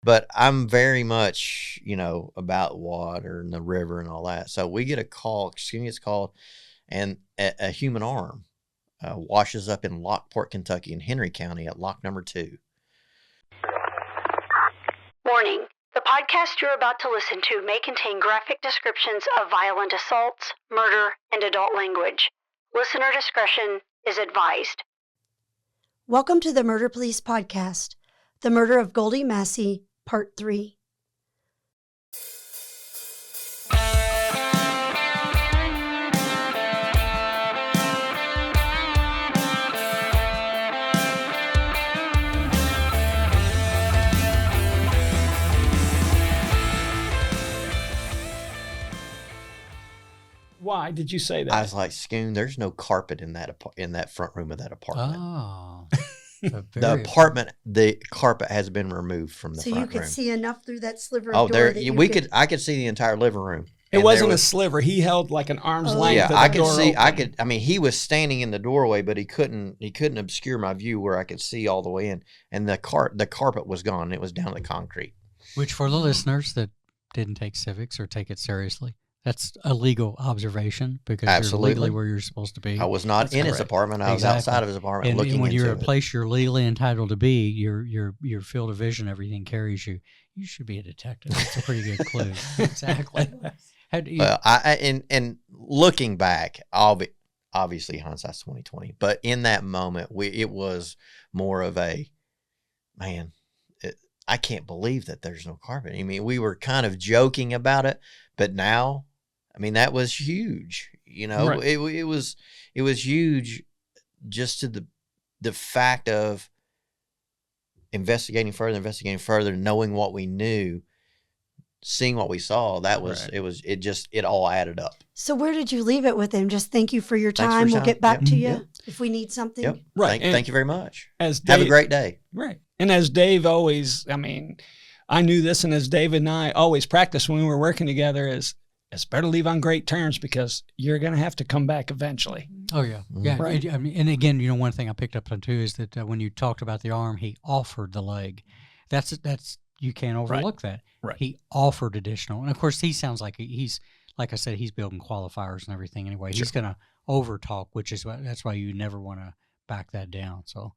But I'm very much, about water and the river and all that. So we get a call, gets called, and a human arm washes up in Lockport, Kentucky, in Henry County at lock number 2. Warning. The podcast you're about to listen to may contain graphic descriptions of violent assaults, murder, and adult language. Listener discretion is advised. Welcome to the Murder Police Podcast, The Murder of Goldia Massey, Part 3. Why did you say that? I was like, Schoon, there's no carpet in that front room of that apartment. Oh. The apartment, the carpet has been removed from the front room. So you could see enough through that sliver of door that I could see the entire living room. It wasn't a sliver. He held like an arm's length. Yeah, of I the could door see. open. He was standing in the doorway, but he couldn't obscure my view where I could see all the way in. And the carpet was gone. It was down to the concrete. Which, for the listeners that didn't take civics or take it seriously, that's a legal observation because Absolutely. You're legally where you're supposed to be. I was not in his apartment. I was outside of his apartment looking and when into you're a it. place you're legally entitled to be, your field of vision, everything carries you. You should be a detective. That's a pretty good clue. Exactly. Well, and looking back, obviously hindsight's 20/20, but in that moment, it was more of a, man, I can't believe that there's no carpet. I mean, we were kind of joking about it, but now, I mean, that was huge. Right. It was huge, just to the fact of investigating further, knowing what we knew, seeing what we saw. That was it all added up. So where did you leave it with him? Just thank you for your Thanks for time. your We'll get back time. to you Yep. if we need something. Yep. Right. Thank you very much. As Have a Dave- great day. Right. And as Dave always, I mean, I knew this, and as Dave and I always practiced when we were working together, is it's better to leave on great terms because you're going to have to come back eventually. Oh, yeah. Yeah. Right. I mean, and again, one thing I picked up on too is that when you talked about the arm, he offered the leg. That's you can't overlook that. Right. He offered additional. And of course, he sounds like he's, like I said, he's building qualifiers and everything anyway. Sure. He's going to over talk, that's why you never want to back that down. So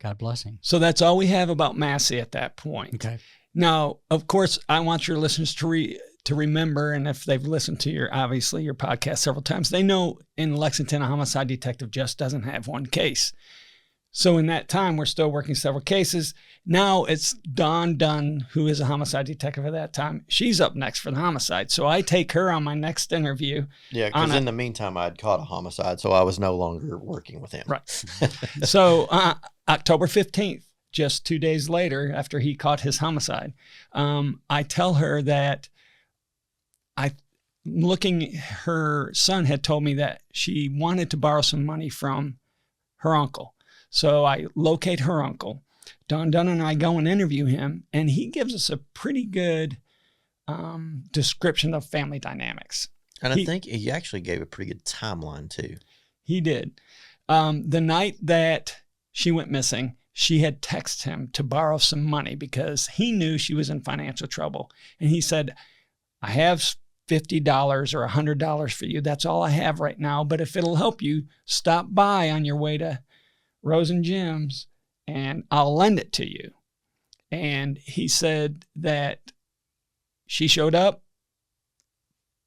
God bless him. So that's all we have about Massey at that point. Okay. Now, of course, I want your listeners to remember, and if they've listened to your podcast several times, they know in Lexington, a homicide detective just doesn't have one case. So in that time, we're still working several cases. Now it's Dawn Dunn, who is a homicide detective at that time. She's up next for the homicide. So I take her on my next interview. Yeah, because in the meantime, I'd caught a homicide, so I was no longer working with him. Right. So October 15th, just 2 days later, after he caught his homicide, I tell her that her son had told me that she wanted to borrow some money from her uncle. So I locate her uncle. Don Dunn and I go and interview him, and he gives us a pretty good description of family dynamics. And I think he actually gave a pretty good timeline too. He did. The night that she went missing, she had texted him to borrow some money because he knew she was in financial trouble. And he said, I have $50 or $100 for you. That's all I have right now. But if it'll help you, stop by on your way to Rose and Jim's and I'll lend it to you. And he said that she showed up.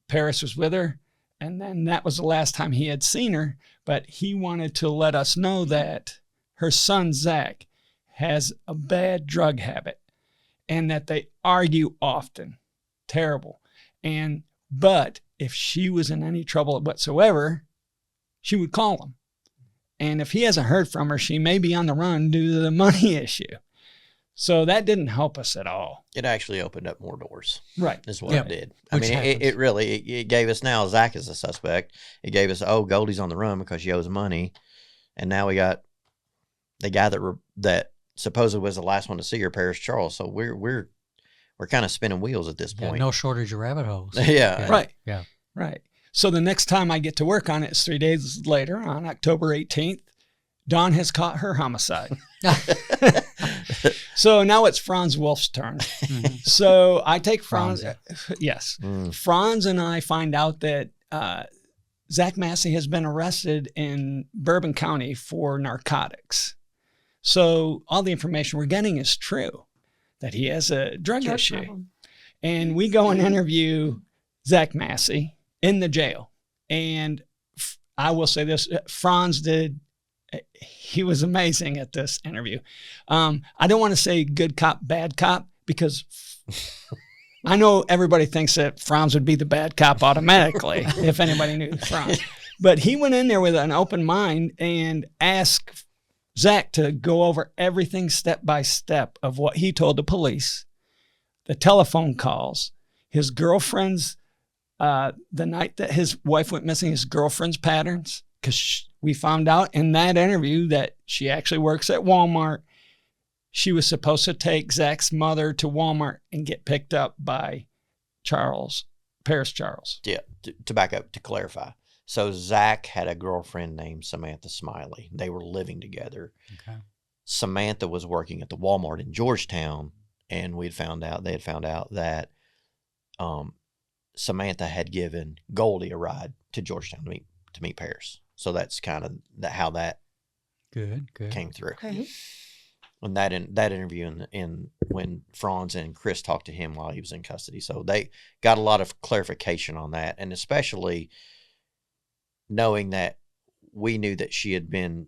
Paris was with her. And then that was the last time he had seen her. But he wanted to let us know that her son, Zach, has a bad drug habit and that they argue often. Terrible. But if she was in any trouble whatsoever, she would call him. And if he hasn't heard from her, she may be on the run due to the money issue. So that didn't help us at all. It actually opened up more doors. Right. Is what it did. I Which mean, it really gave us now Zach is a suspect. It gave us, Goldie's on the run because she owes money. And now we got the guy that supposedly was the last one to see her, Paris Charles. So we're kind of spinning wheels at this point. No shortage of rabbit holes. Yeah. Right. Yeah. Right. So the next time I get to work on it is 3 days later on October 18th. Dawn has caught her homicide. So now it's Franz Wolf's turn. Mhm. So I take Franz. Franz. Yes. Franz and I find out that Zach Massey has been arrested in Bourbon County for narcotics. So all the information we're getting is true, that he has a drug issue. problem. And we go and interview Zach Massey in the jail. And I will say this, Franz he was amazing at this interview. I don't want to say good cop, bad cop, because I know everybody thinks that Franz would be the bad cop automatically if anybody knew Franz. But he went in there with an open mind and asked Zach to go over everything step by step of what he told the police, the telephone calls, his girlfriend's, the night that his wife went missing, his girlfriend's patterns, because we found out in that interview that she actually works at Walmart. She was supposed to take Zach's mother to Walmart and get picked up by Paris Charles. Yeah, to back up, to clarify. So Zach had a girlfriend named Samantha Smiley. They were living together. Okay. Samantha was working at the Walmart in Georgetown, and they had found out that Samantha had given Goldie a ride to Georgetown to meet Paris. So that's kind of how that Good. came through. Okay. And that interview in when Franz and Chris talked to him while he was in custody. So they got a lot of clarification on that, and especially knowing that we knew that she had been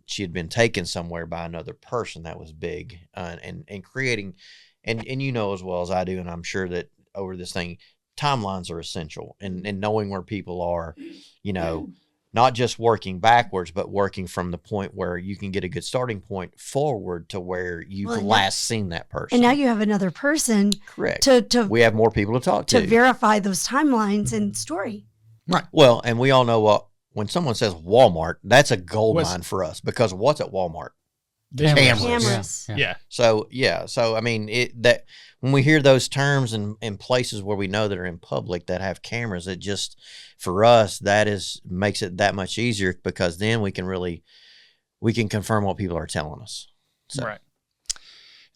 taken somewhere by another person. That was big, and creating, and you know as well as I do, and I'm sure that over this thing, timelines are essential, and knowing where people are, not just working backwards, but working from the point where you can get a good starting point forward to where you've last seen that person. And now you have another person. Correct. We have more people to talk to verify those timelines and story. Right. Well, and we all know when someone says Walmart, that's a gold mine for us, because what's at Walmart? Cameras. Yeah. So I mean, that when we hear those terms in places where we know that are in public that have cameras, it just, for us, makes it that much easier, because then we can confirm what people are telling us. So. Right.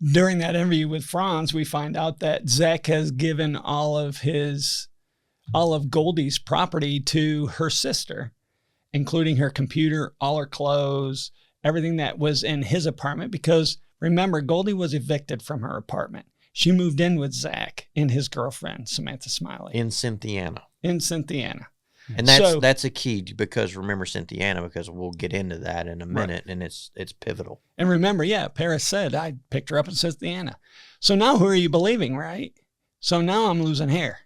During that interview with Franz, we find out that Zach has given all of Goldie's property to her sister, including her computer, all her clothes, everything that was in his apartment, because remember, Goldie was evicted from her apartment. She moved in with Zach and his girlfriend, Samantha Smiley. In Cynthiana. And that's a key, because remember Cynthiana, because we'll get into that in a minute, and it's pivotal. And remember, Paris said, I picked her up in Cynthiana. So now who are you believing, right? So now I'm losing hair,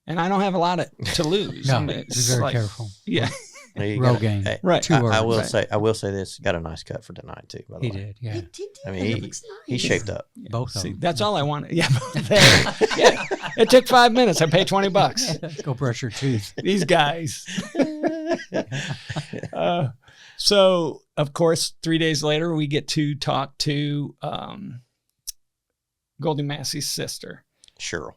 and I don't have a lot to lose. No, be very careful. Yeah. Rogaine. Hey, right. I will say this, got a nice cut for tonight too, by the way. He did, yeah. He did. I mean, he shaped up. Both of them. That's all I wanted. Yeah. Yeah. It took 5 minutes. I paid $20. Go brush your teeth. These guys. So, of course, 3 days later, we get to talk to Goldia Massey's sister. Cheryl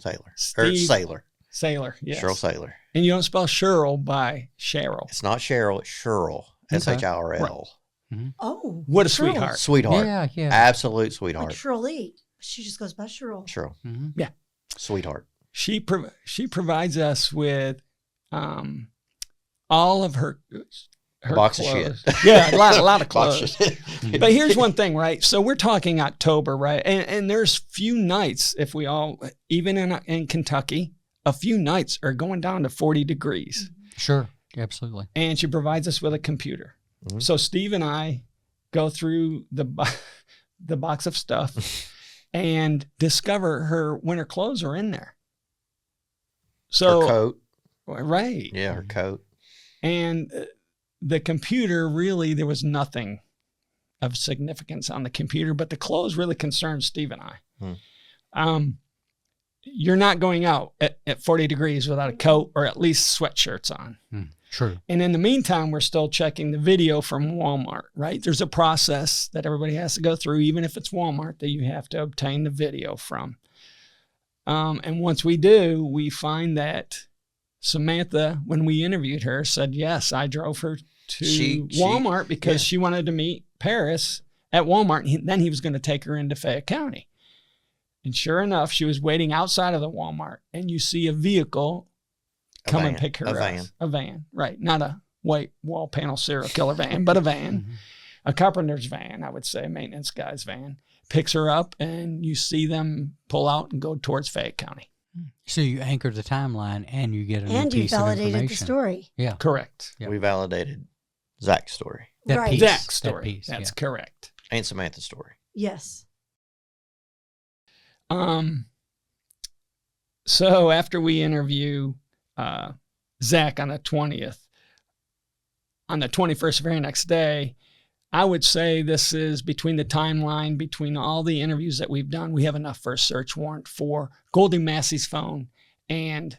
Taylor. Sailor, yes. Cheryl Sailor. And you don't spell Cheryl by Cheryl. It's not Cheryl, it's Cheryl. Shirl. Right. Mm-hmm. Oh. What a Cheryl. Sweetheart. Yeah. Absolute sweetheart. Like Shirley. She just goes by Cheryl. Mm-hmm. Yeah. Sweetheart. She provides us with all of her box clothes. of shit. Yeah, a lot of Box clothes. of shit. But here's one thing, right? So we're talking October, right? And there's few nights, if we all, even in Kentucky, a few nights are going down to 40 degrees. Sure, absolutely. And she provides us with a computer. Mm-hmm. So Steve and I go through the box of stuff and discover her winter clothes are in there. So her coat. Right. Yeah, her coat. And the computer, really, there was nothing of significance on the computer, but the clothes really concerned Steve and I. You're not going out at 40 degrees without a coat or at least sweatshirts on. True. And in the meantime, we're still checking the video from Walmart, right? There's a process that everybody has to go through, even if it's Walmart, that you have to obtain the video from. And once we do, we find that Samantha, when we interviewed her, said, yes, I drove her to Walmart because she wanted to meet Paris at Walmart. And then he was going to take her into Fayette County. And sure enough, she was waiting outside of the Walmart, and you see a vehicle come and pick her up. A van, right. Not a white wall panel serial killer van, but a van, a carpenter's van, I would say, a maintenance guy's van. Picks her up, and you see them pull out and go towards Fayette County. So you anchored the timeline, and you get a new piece of information. And you validated the story. Yeah. Correct. We validated Zach's story. Right. Zach's story. That's correct. And Samantha's story. Yes. So after we interview Zach on the 20th, on the 21st, very next day, I would say this is between the timeline, between all the interviews that we've done, we have enough for a search warrant for Goldia Massey's phone and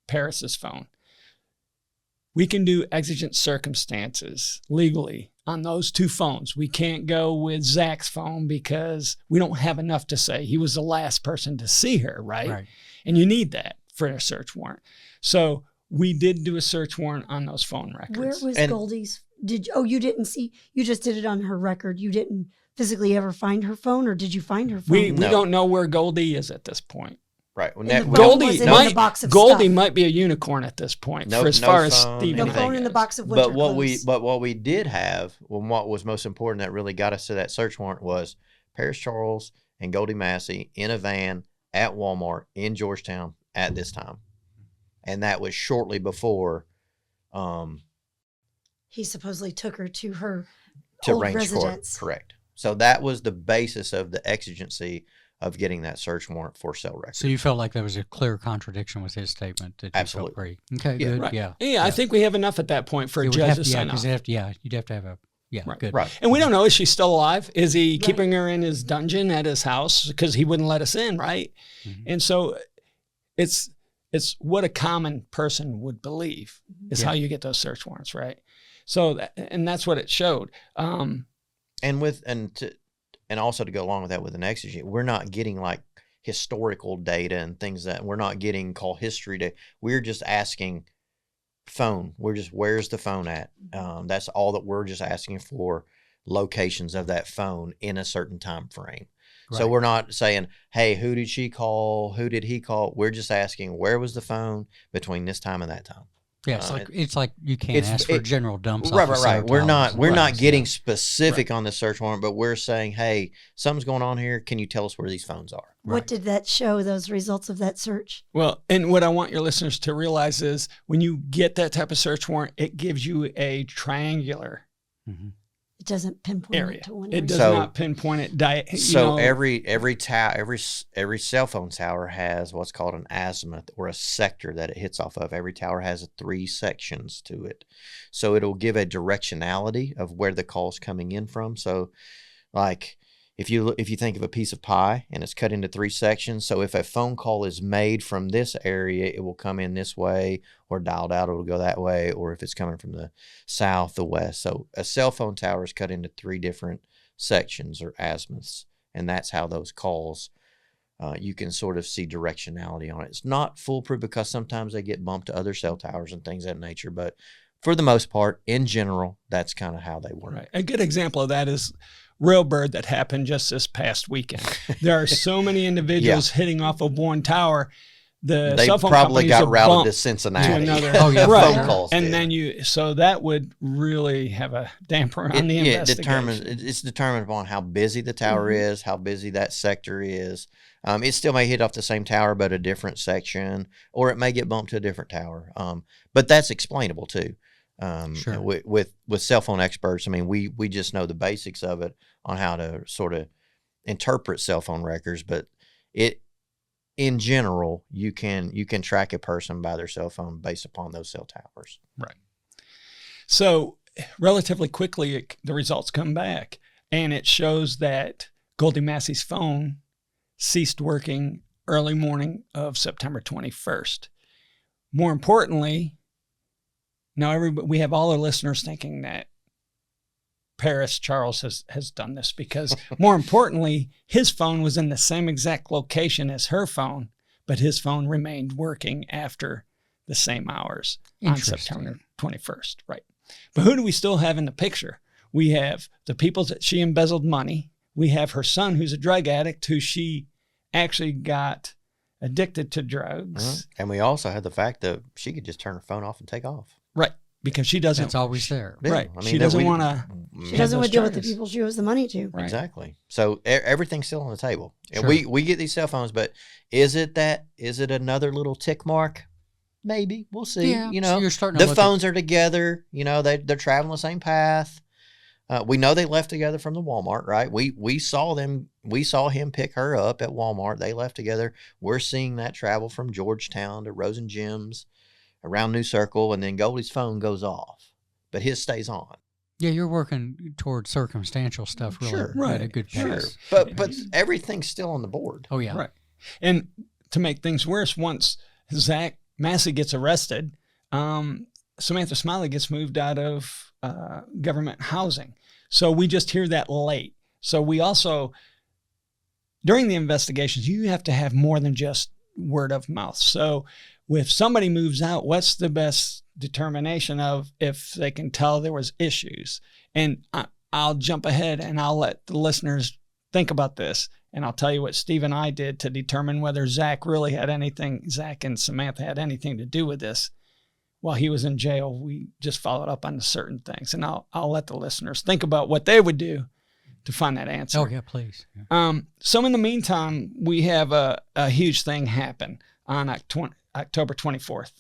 Paris's phone. We can do exigent circumstances legally on those two phones. We can't go with Zach's phone because we don't have enough to say he was the last person to see her, right? And you need that for a search warrant. So we did do a search warrant on those phone records. Where was Goldie's? You didn't see, you just did it on her record. You didn't physically ever find her phone, or did you find her phone? We don't know where Goldie is at this point. Right. Well, Goldie might be a unicorn at this point for as far as Steve. No phone in the box of winter clothes. But what we did have, what was most important that really got us to that search warrant was Paris Charles and Goldia Massey in a van at Walmart in Georgetown at this time. And that was shortly before he supposedly took her to her old Range Court. residence. Correct. So that was the basis of the exigency of getting that search warrant for cell records. So you felt like there was a clear contradiction with his statement that you Absolutely. felt great. Okay, good. Right. Yeah. I think we have enough at that point for a judge to sign off. You'd have to have a good. Right. And we don't know, is she still alive? Is he keeping her in his dungeon at his house because he wouldn't let us in, right? Mm-hmm. And so it's what a common person would believe is how you get those search warrants, right? So and that's what it showed. And also to go along with that with an exigent, we're not getting like historical data and things that we're not getting call history data. We're just asking phone. Where's the phone at? That's all that we're just asking for, locations of that phone in a certain time frame. Right. So we're not saying, hey, who did she call? Who did he call? We're just asking where was the phone between this time and that time. Yeah, it's like you can't ask for general dumps. Right. We're not getting specific on the search warrant, but we're saying, hey, something's going on here. Can you tell us where these phones are? What did that show, those results of that search? Well, and what I want your listeners to realize is when you get that type of search warrant, it gives you a triangular It doesn't pinpoint area. It to one area. It does not pinpoint it. Every cell phone tower has what's called an azimuth or a sector that it hits off of. Every tower has 3 sections to it, so it'll give a directionality of where the call's coming in from. So, like if you think of a piece of pie and it's cut into 3 sections, so if a phone call is made from this area, it will come in this way, or dialed out, it'll go that way, or if it's coming from the south, the west. So a cell phone tower is cut into 3 different sections or azimuths, and that's how those calls, you can sort of see directionality on it. It's not foolproof because sometimes they get bumped to other cell towers and things of that nature, but for the most part, in general, that's kind of how they work. Right. A good example of that is Railbird that happened just this past weekend. There are so many individuals hitting off of one tower. They cell phone probably got routed to Cincinnati. To another, right. Phone calls. And then so that would really have a damper on the investigation. It's determined upon how busy the tower is, how busy that sector is. It still may hit off the same tower, but a different section, or it may get bumped to a different tower. But that's explainable too. Sure. With cell phone experts, I mean, we just know the basics of it on how to sort of interpret cell phone records, but in general, you can track a person by their cell phone based upon those cell towers. Right. So relatively quickly, the results come back, and it shows that Goldia Massey's phone ceased working early morning of September 21st. More importantly, now we have all our listeners thinking that Paris Charles has done this, because more importantly, his phone was in the same exact location as her phone, but his phone remained working after the same hours on Interesting. September 21st. Right. But who do we still have in the picture? We have the people that she embezzled money. We have her son, who's a drug addict, who she actually got addicted to drugs. And we also had the fact that she could just turn her phone off and take off. Right. Because she doesn't. It's always there. Yeah, Right. I mean, She doesn't want to. She doesn't want to deal with the people she owes the money to. Right. Exactly. So everything's still on the table. And Sure. we get these cell phones, but is it another little tick mark? Maybe. We'll see. Yeah, You so know, you're starting to the look at- phones are together. You know, they're traveling the same path. We know they left together from the Walmart, right? We saw them. We saw him pick her up at Walmart. They left together. We're seeing that travel from Georgetown to Rose and Jim's, around New Circle, and then Goldie's phone goes off, but his stays on. Yeah, you're working towards circumstantial stuff really Sure. at a Right. good Sure, pace. but everything's still on the board. Oh, yeah. Right. And to make things worse, once Zach Massey gets arrested, Samantha Smiley gets moved out of government housing. So we just hear that late. So we also, during the investigations, you have to have more than just word of mouth. So if somebody moves out, what's the best determination of if they can tell there was issues? And I'll jump ahead and I'll let the listeners think about this. And I'll tell you what Steve and I did to determine whether Zach and Samantha had anything to do with this. While he was in jail, we just followed up on certain things. And I'll let the listeners think about what they would do to find that answer. Oh, yeah, please. Yeah. So in the meantime, we have a huge thing happen on October 24th.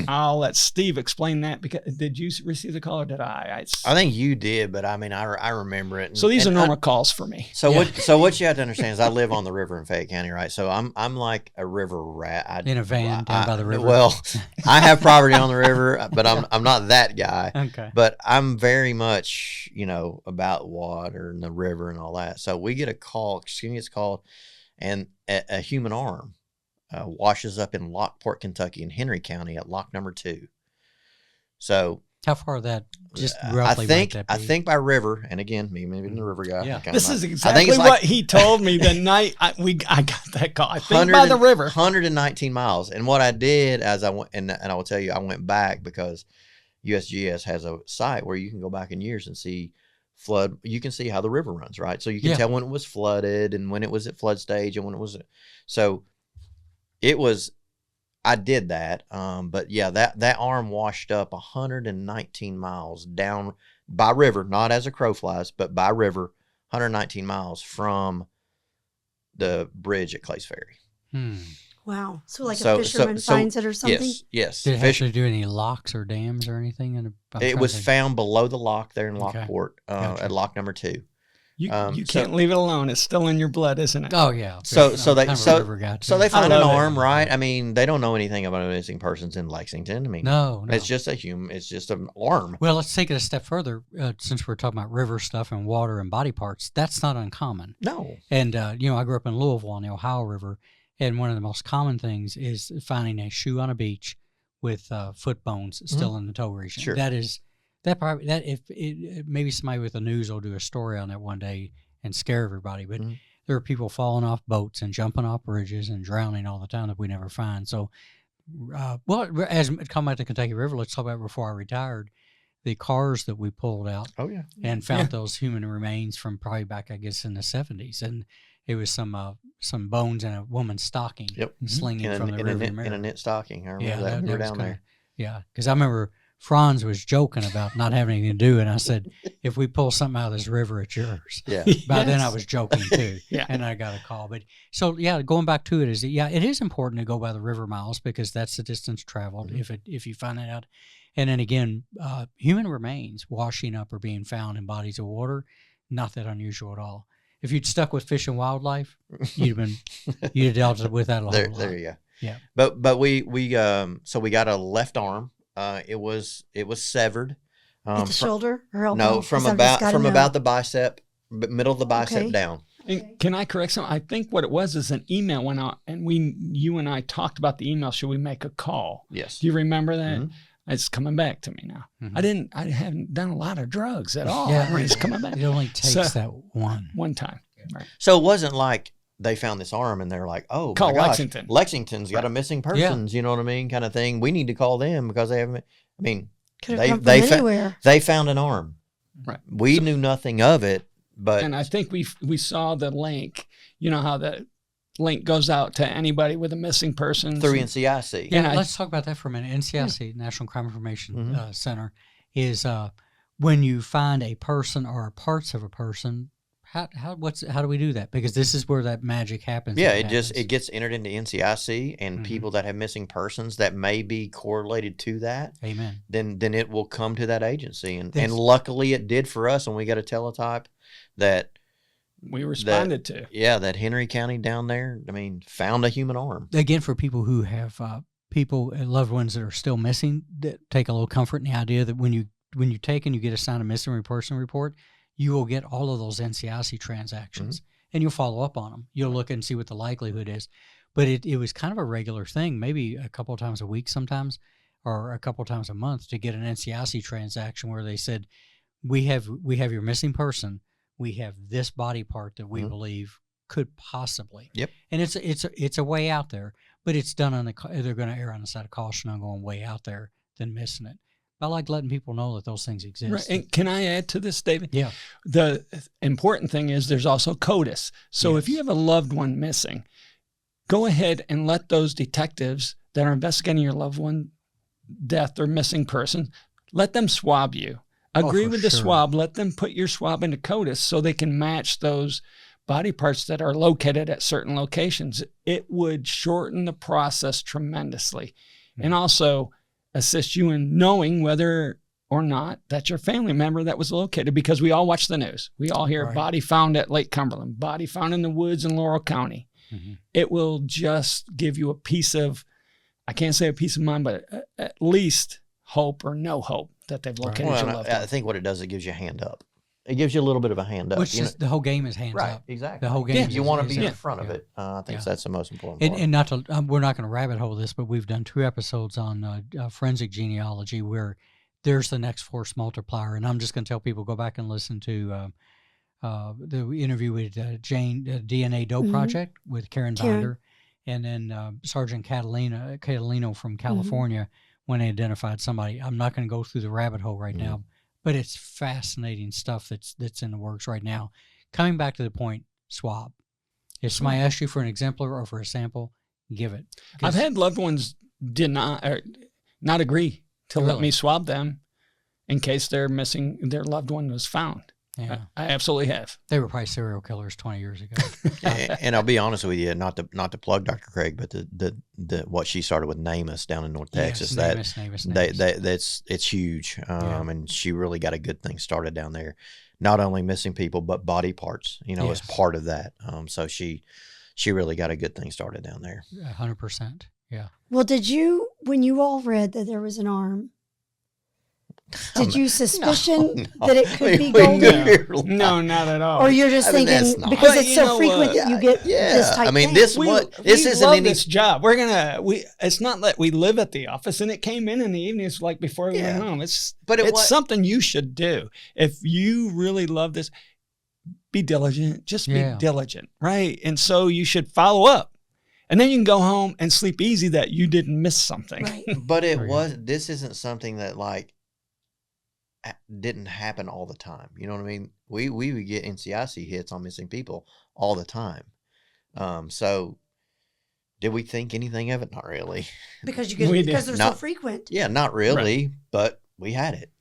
I'll let Steve explain that. Because did you receive the call or did I? I think you did, but I mean, I remember it. And, So these are and normal calls for me. So what you have to understand is I live on the river in Fayette County, right? So I'm like a river rat. In a van down by the river. Well, I have property on the river, but I'm not that guy. Okay. But I'm very much, about water and the river and all that. So we get a call, gets called, and a human arm washes up in Lockport, Kentucky, in Henry County at lock number 2. So How far that just roughly I think might that be? I think by river, and again, me maybe the river guy. Yeah. This is I think exactly it's like what he told me the night I got that call. I think by the river. 119 miles. And what I did as I went, and I will tell you, I went back because USGS has a site where you can go back in years and see flood. You can see how the river runs, right? So you can tell when it was flooded and when it was at flood stage and when it was. So it was. I did that, but yeah, that arm washed up 119 miles down by river, not as a crow flies, but by river, 119 miles from the bridge at Clay's Ferry. Wow. So like a fisherman finds it or something? Yes. Did it have to do any locks or dams or anything? It was found below the lock there in Okay. Lockport Gotcha. at lock number 2. You can't leave it alone. It's still in your blood, isn't it? Oh, yeah. So I'm they a so river guy, too. so they find an love it. arm, right? I mean, they don't know anything about missing persons in Lexington. I mean, No. it's just it's just an arm. Well, let's take it a step further. Since we're talking about river stuff and water and body parts, that's not uncommon. No. And, I grew up in Louisville on the Ohio River, and one of the most common things is finding a shoe on a beach with foot bones still in the toe region. Sure. Maybe somebody with the news will do a story on that one day and scare everybody, but there are people falling off boats and jumping off bridges and drowning all the time that we never find. So, as talking about the Kentucky River, let's talk about before I retired, the cars that we pulled out Oh yeah. and found those human remains from probably back, I guess, in the 70s. And it was some bones in a woman's stocking slinging from the rearview mirror. In a knit stocking. I remember that. We were down there. Yeah, because I remember Franz was joking about not having anything to do, and I said, if we pull something out of this river, it's yours. Yeah. By then I was joking too, Yeah. and I got a call. But so, going back to it it is important to go by the river miles because that's the distance traveled if you find that out. And then again, human remains washing up or being found in bodies of water, not that unusual at all. If you'd stuck with fish and wildlife, you'd have dealt with that a whole lot. There you go. Yeah. But we so we got a left arm. It was severed. At the shoulder or elbow? No, from Is that what's gotta know? about the bicep, middle of the bicep Okay. down. And can I correct something? I think what it was is an email went out, and you and I talked about the email. Should we make a call? Yes. Do you remember that? Mhm. It's coming back to me now. I haven't done a lot of drugs at all. Yeah. It's coming back. It only takes that one. One time. Right. So it wasn't like they found this arm and they're like, oh, Call my gosh, Lexington. Lexington's got a missing persons, you know what I mean, kind of thing. We need to call them because they haven't. I mean, Could have come from anywhere. they found an arm. Right. We knew nothing of it, but and I think we saw the link. You know how the link goes out to anybody with a missing person through NCIC. Yeah, let's talk about that for a minute. NCIC, National Crime Information Center, is when you find a person or parts of a person. How do we do that? Because this is where that magic happens. Yeah, it gets entered into NCIC, and people that have missing persons that may be correlated to that. Amen. Then it will come to that agency, and luckily it did for us when we got a teletype that we responded to. Yeah, that Henry County down there, I mean, found a human arm. Again, for people who have loved ones that are still missing, that take a little comfort in the idea that when you take and you get assigned a missing person report, you will get all of those NCIC transactions, and you'll follow up on them. You'll look and see what the likelihood is. But it was kind of a regular thing, maybe a couple of times a week sometimes, or a couple of times a month, to get an NCIC transaction where they said, we have your missing person. We have this body part that we believe could possibly. Yep. And it's a way out there, but it's done they're going to err on the side of caution on going way out there than missing it. I like letting people know that those things exist. Right. And can I add to this, David? Yeah. The important thing is there's also CODIS. So if you have a loved one missing, go ahead and let those detectives that are investigating your loved one death or missing person, let them swab you. Agree with the swab. Let them put your swab into CODIS so they can match those body parts that are located at certain locations. It would shorten the process tremendously, and also assist you in knowing whether or not that's your family member that was located, because we all watch the news. We all hear body found at Lake Cumberland, body found in the woods in Laurel County. It will just give you a piece of, I can't say a peace of mind, but at least hope or no hope that they've located your loved one. I think what it does, it gives you a hand up. It gives you a little bit of a hand up. Which is the whole game is hands up. Right, exactly. The whole game. You want to be in front of it. I think that's the most important part. And not to, we're not going to rabbit hole this, but we've done 2 episodes on forensic genealogy where there's the next force multiplier. And I'm just going to tell people, go back and listen to the interview with DNA Doe Project with Karen Binder, and then Sergeant Catalino from California when they identified somebody. I'm not going to go through the rabbit hole right now, but it's fascinating stuff that's in the works right now. Coming back to the point, swab. If somebody asks you for an exemplar or for a sample, give it. I've had loved ones not agree to let me swab them in case their loved one was found. Yeah, I absolutely have. They were probably serial killers 20 years ago. And I'll be honest with you, not to plug Dr. Craig, but the what she started with NamUs down in North Texas, NamUs. It's huge, and she really got a good thing started down there. Not only missing people, but body parts, as part of that. So she really got a good thing started down there. 100%. Yeah. Well, when you all read that there was an arm, did you suspicion that it could be Goldia? No, not at all. Or you're just thinking because it's so frequent that you get this type thing? This isn't any this job. It's not that we live at the office, and it came in the evenings like before we went home. It's something you should do if you really love this. Be diligent. Just be diligent, right? And so you should follow up. And then you can go home and sleep easy that you didn't miss something. Right. But this isn't something that didn't happen all the time. You know what I mean? We would get NCIC hits on missing people all the time. So did we think anything of it? Not really. Because they're so frequent. Yeah, not really, but we had it.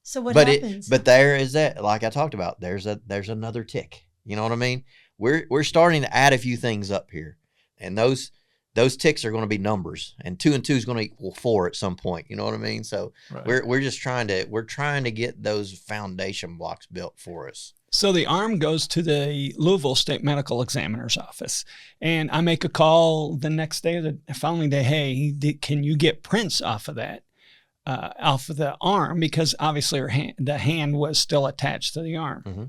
So what happens? But there is that, like I talked about, there's another tick. You know what I mean? We're starting to add a few things up here. And those ticks are going to be numbers, and 2 and 2 is going to equal 4 at some point. You know what I mean? So we're just trying to get those foundation blocks built for us. So the arm goes to the Louisville State Medical Examiner's office, and I make a call the next day, the following day. Hey, can you get prints off of that, off of the arm? Because obviously the hand was still attached to the arm. Mm-hmm.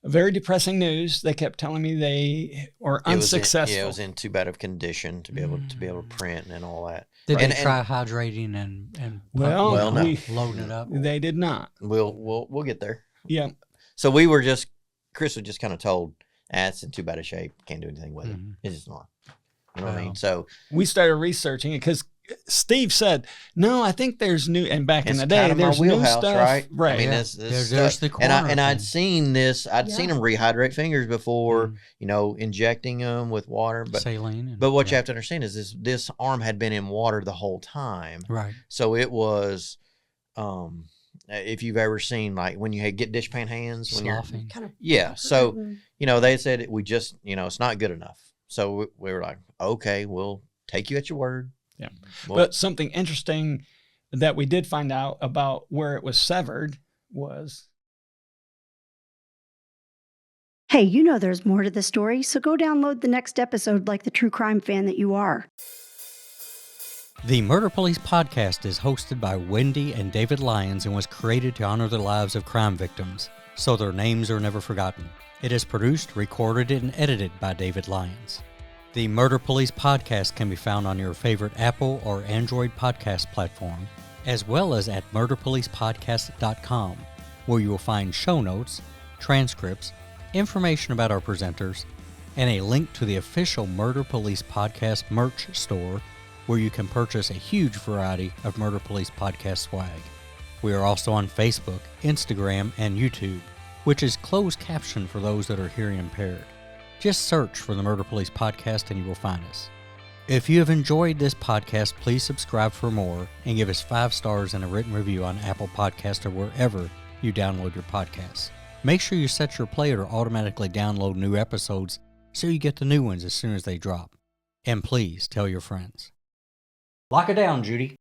Very depressing news. They kept telling me they were unsuccessful. It was in too bad of condition to be able to print and all that. Did they try hydrating and loading it up? They did not. We'll get there. Yeah. So Chris was just kind of told, That's in too bad a shape. Can't do anything with it. It's just not. You know what I mean? So we started researching it because Steve said, "No, I think there's new." And back in it's the day, kind of my there's new wheelhouse, stuff, right? I mean, Yeah. this There's stuff. the Coroner and I'd thing. seen this. I'd seen Yeah. them rehydrate fingers before. You know, injecting them with water. But Saline. but what you have to understand is this arm had been in water the whole time. Right. So it was. If you've ever seen like when you get dishpan hands when Sloughing. Kind of. yeah. So Mhm. you know they said we just it's not good enough. So we were like, okay, we'll take you at your word. Yeah. Well, But something interesting that we did find out about where it was severed was. Hey, you know there's more to the story, so go download the next episode like the true crime fan that you are. The Murder Police podcast is hosted by Wendy and David Lyons and was created to honor the lives of crime victims, so their names are never forgotten. It is produced, recorded, and edited by David Lyons. The Murder Police podcast can be found on your favorite Apple or Android podcast platform, as well as at murderpolicepodcast.com, where you will find show notes, transcripts, information about our presenters, and a link to the official Murder Police podcast merch store, where you can purchase a huge variety of Murder Police podcast swag. We are also on Facebook, Instagram, and YouTube, which is closed caption for those that are hearing impaired. Just search for the Murder Police podcast and you will find us. If you have enjoyed this podcast, please subscribe for more and give us 5 stars and a written review on Apple Podcasts or wherever you download your podcasts. Make sure you set your player to automatically download new episodes so you get the new ones as soon as they drop. And please tell your friends. Lock it down, Judy.